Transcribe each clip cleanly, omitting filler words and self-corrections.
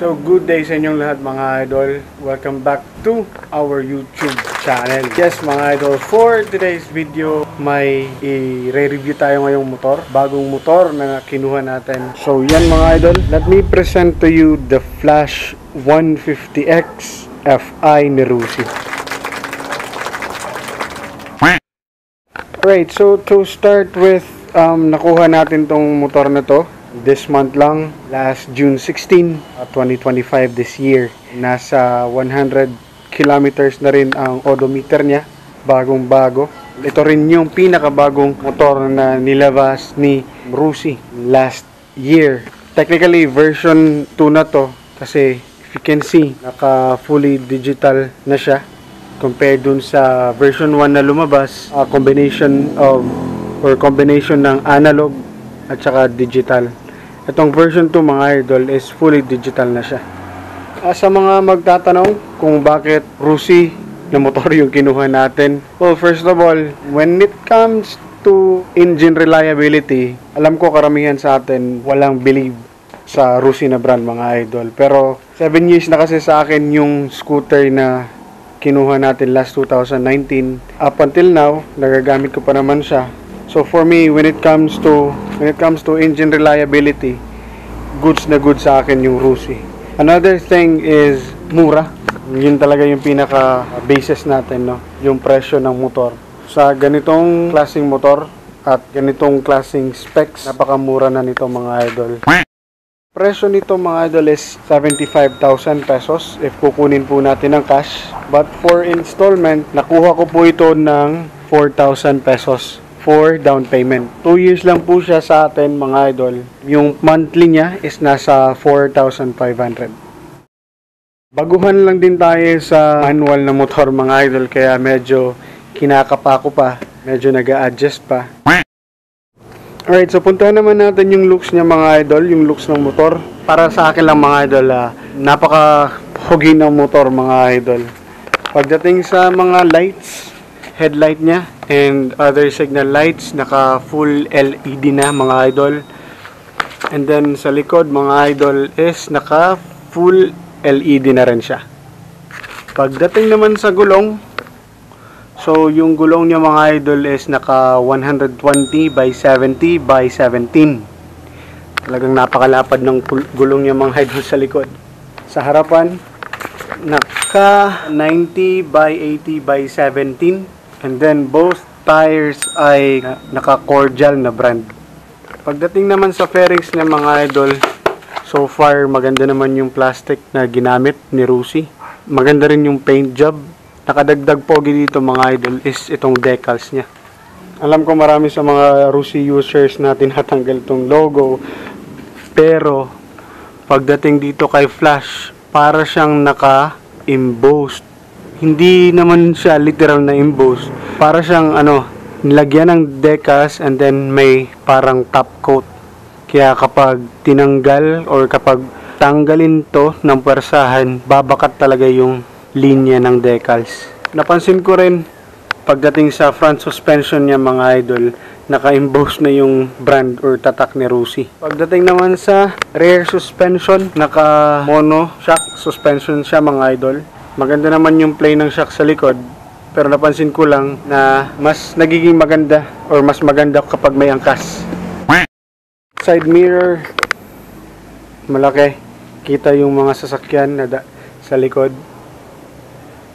So good day sa inyong lahat mga idol. Welcome back to our YouTube channel. Yes mga idol, for today's video may i-review tayo ngayong motor. Bagong motor na kinuha natin. So yan mga idol, let me present to you the Flash 150X Fi ni Rusi. Right, so to start with, nakuha natin tong motor na to this month lang, last June 16, 2025 this year. Nasa 100 kilometers na rin ang odometer niya, bagong bago. Ito rin yung pinakabagong motor na nilabas ni Rusi last year. Technically version 2 na to kasi if you can see, naka fully digital na siya compared dun sa version 1 na lumabas, combination ng analog at saka digital. Itong version 2 mga idol is fully digital na siya. Sa mga magtatanong kung bakit Rusi na motor yung kinuha natin, well, first of all, when it comes to engine reliability, alam ko karamihan sa atin walang believe sa Rusi na brand mga idol. Pero 7 years na kasi sa akin yung scooter na kinuha natin last 2019. Up until now, nagagamit ko pa naman siya. So for me, when it comes to engine reliability, goods na good sa akin yung Rusi. Another thing is mura. Yun talaga yung pinaka basis natin, no? Yung presyo ng motor. Sa ganitong klaseng motor at ganitong klaseng specs, napakamura na nito mga idol. Presyo nito mga idol is 75,000 pesos if kukunin po natin ng cash. But for installment, nakuha ko po ito ng 4,000 pesos for down payment. 2 years lang po siya sa atin mga idol. Yung monthly niya is nasa 4,500. Baguhan lang din tayo sa manual na motor mga idol, kaya medyo kinakapa ko pa, medyo nag-a-adjust pa. Alright, so puntahan naman natin yung looks niya mga idol, yung looks ng motor. Para sa akin lang mga idol, napaka-pogi ng motor mga idol. Pagdating sa mga lights, headlight niya and other signal lights, naka full LED na mga idol. And then sa likod mga idol is naka full LED na rin siya. Pagdating naman sa gulong, so yung gulong niya mga idol is naka 120 by 70 by 17. Talagang napakalapad ng gulong niya mga idol sa likod. Sa harapan, naka 90 by 80 by 17. And then both tires ay naka-cordial na brand. Pagdating naman sa fairings niya mga idol, so far maganda naman yung plastic na ginamit ni Rusi. Maganda rin yung paint job. Nakadagdag pogi dito mga idol is itong decals niya. Alam ko marami sa mga Rusi users na tinatanggal itong logo. Pero pagdating dito kay Flash, para siyang naka-embossed. Hindi naman siya literal na emboss. Para siyang nilagyan ng decals and then may parang top coat. Kaya kapag tinanggal or kapag tanggalin to ng pwersahan, babakat talaga yung linya ng decals. Napansin ko rin pagdating sa front suspension niya mga idol, naka-emboss na yung brand or tatak ni Rusi. Pagdating naman sa rear suspension, naka-mono shock suspension siya mga idol. Maganda naman yung play ng shock sa likod, pero napansin ko lang na mas nagiging maganda or mas maganda kapag may angkas. Side mirror, malaki. Kita yung mga sasakyan na sa likod.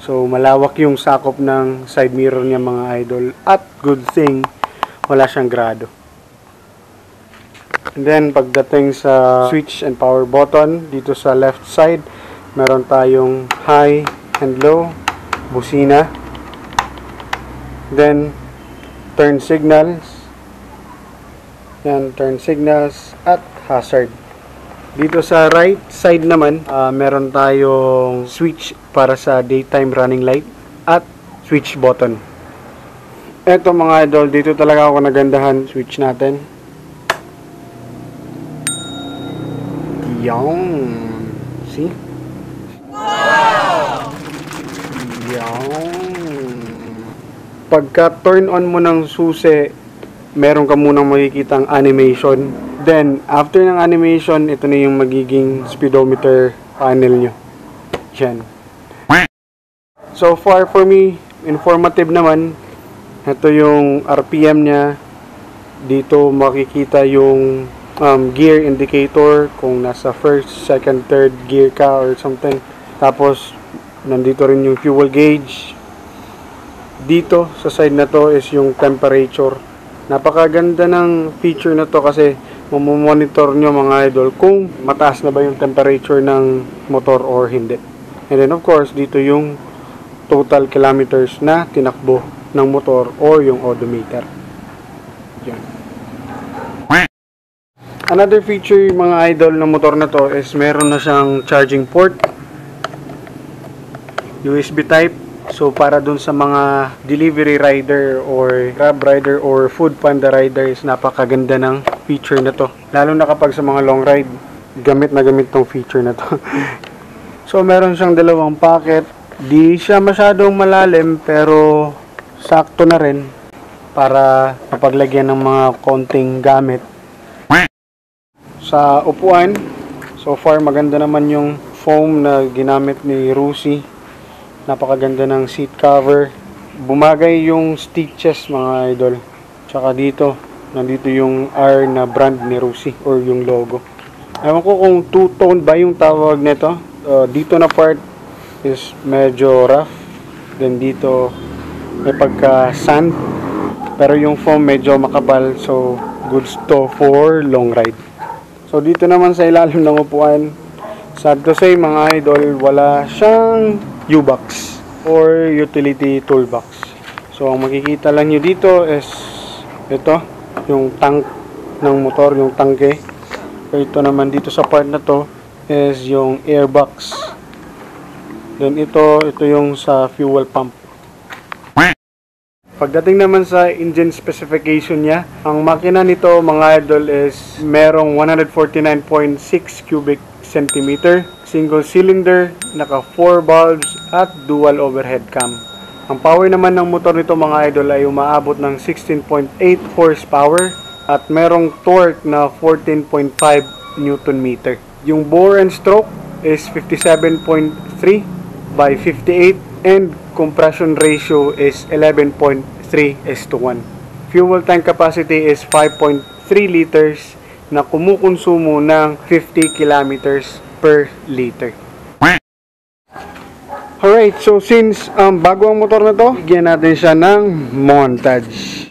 So, malawak yung sakop ng side mirror niya mga idol. At good thing, wala siyang grado. And then, pagdating sa switch and power button, dito sa left side, meron tayong high and low, busina. Then, turn signals. Yan, turn signals at hazard. Dito sa right side naman, meron tayong switch para sa daytime running light at switch button. Eto mga idol, dito talaga ako nagandahan. Switch natin. Yan. See? Wow! Yan. Pagka turn on mo ng susi, meron ka munang makikitang animation. Then, after ng animation, ito na yung magiging speedometer panel nyo. Yan. So far for me, informative naman. Ito yung RPM niya. Dito makikita yung gear indicator kung nasa first, second, third gear ka or something. Tapos, nandito rin yung fuel gauge. Dito, sa side na to is yung temperature. Napakaganda ng feature na to kasi mamomonitor nyo mga idol kung mataas na ba yung temperature ng motor or hindi. And then of course, dito yung total kilometers na tinakbo ng motor or yung odometer. Yan. Another feature mga idol ng motor na to is meron na siyang charging port. USB type. So, para dun sa mga delivery rider or grab rider or food panda riders, napakaganda ng feature na to. Lalo na kapag sa mga long ride, gamit na gamit tong feature na to. So, meron siyang dalawang pocket. Di siya masyadong malalim, pero sakto na rin para mapaglagyan ng mga konting gamit. Sa upuan, so far maganda naman yung foam na ginamit ni Rusi. Napakaganda ng seat cover. Bumagay yung stitches mga idol. Tsaka dito, nandito yung R na brand ni Rusi or yung logo. Ewan ko kung two-tone ba yung tawag nito. Dito na part is medyo rough. Then dito may pagka-sand. Pero yung foam medyo makapal. So, goods to for long ride. So, dito naman sa ilalim ng upuan, sad to say mga idol, wala siyang U-box or utility toolbox. So, ang makikita lang nyo dito is ito, yung tank ng motor, yung tangke. Ito naman dito sa part na to is yung airbox. Then ito yung sa fuel pump. Pagdating naman sa engine specification niya, ang makina nito mga idol is merong 149.6 cubic centimeter, single cylinder, naka 4 valves at dual overhead cam. Ang power naman ng motor nito mga idol ay umaabot ng 16.8 horsepower at merong torque na 14.5 Newton meter. Yung bore and stroke is 57.3 by 58 and compression ratio is 11.3:1. Fuel tank capacity is 5.3 liters na kumukonsumo ng 50 kilometers per liter. Alright, so since bago ang motor na to, bigyan natin siya ng montage.